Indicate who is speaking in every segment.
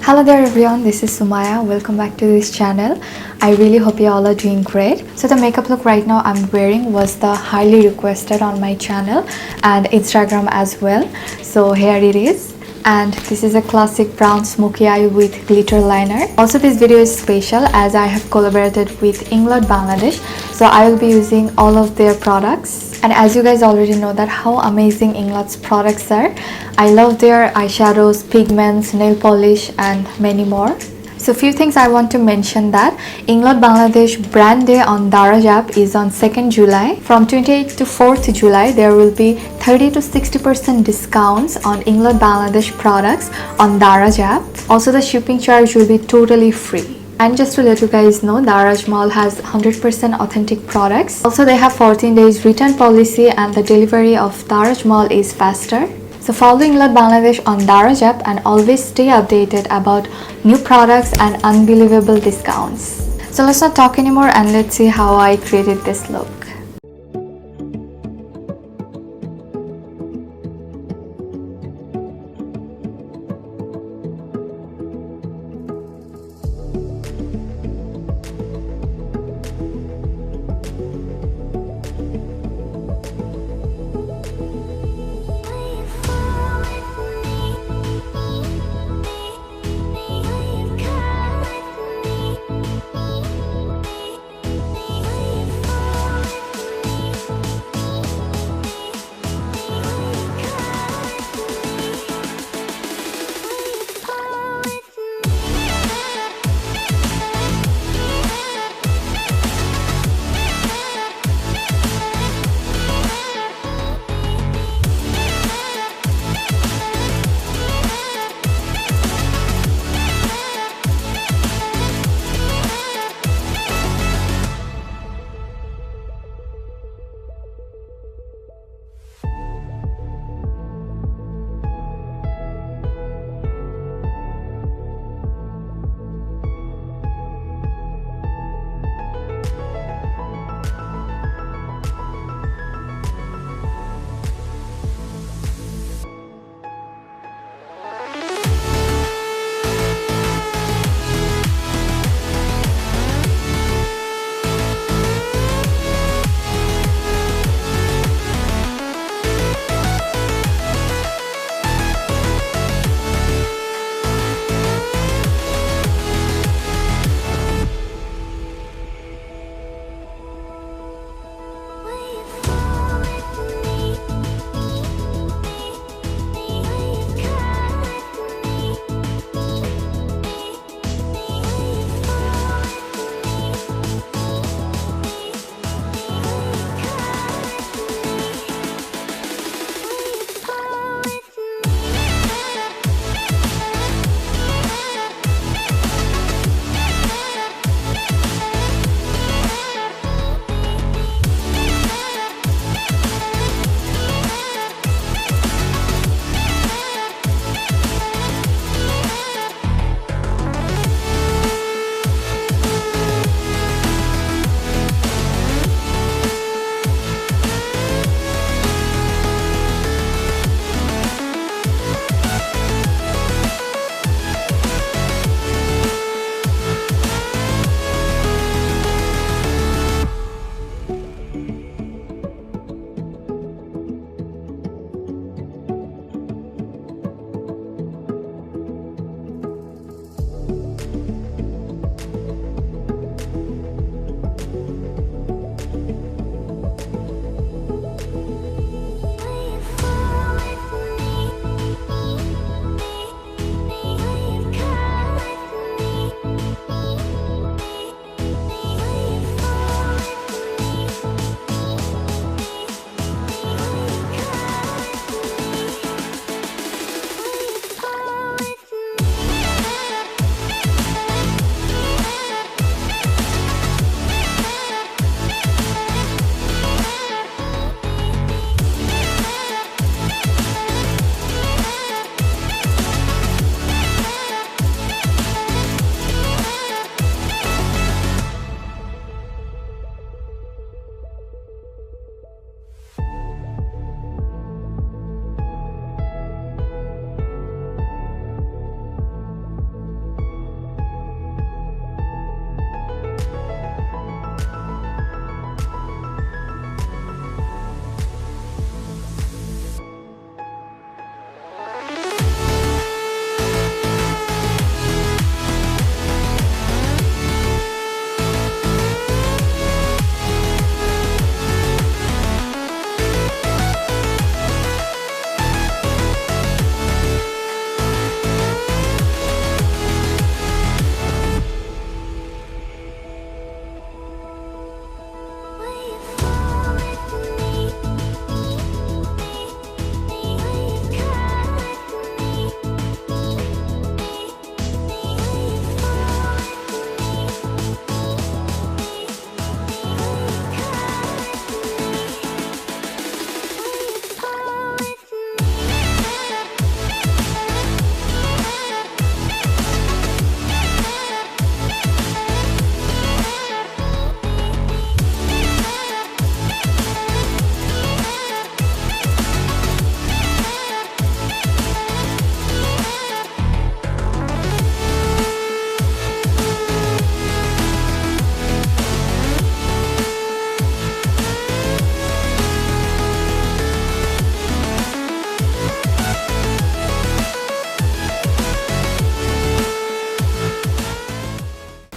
Speaker 1: Hello there everyone, this is Sumayaa. Welcome back to this channel. I really hope you all are doing great. So the makeup look right now I'm wearing was the highly requested on my channel and Instagram as well. So here it is. And this is a classic brown smoky eye with glitter liner. Also this video is special as I have collaborated with INGLOT Bangladesh. So I will be using all of their products. And as you guys already know that how amazing INGLOT's products are. I love their eyeshadows, pigments, nail polish and many more. So few things I want to mention that INGLOT Bangladesh brand day on Daraz app is on 2nd July. From 28th to 4th July there will be 30 to 60% discounts on INGLOT Bangladesh products on Daraz app. Also the shipping charge will be totally free. And just to let you guys know, Daraz Mall has 100% authentic products. Also they have 14 days return policy and the delivery of Daraz Mall is faster. So follow INGLOT Bangladesh on Daraz app and always stay updated about new products and unbelievable discounts. So let's not talk anymore and let's see how I created this look.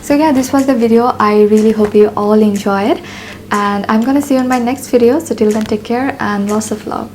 Speaker 1: So yeah, this was the video. I really hope you all enjoyed, and I'm gonna see you in my next video. So till then, take care and lots of love.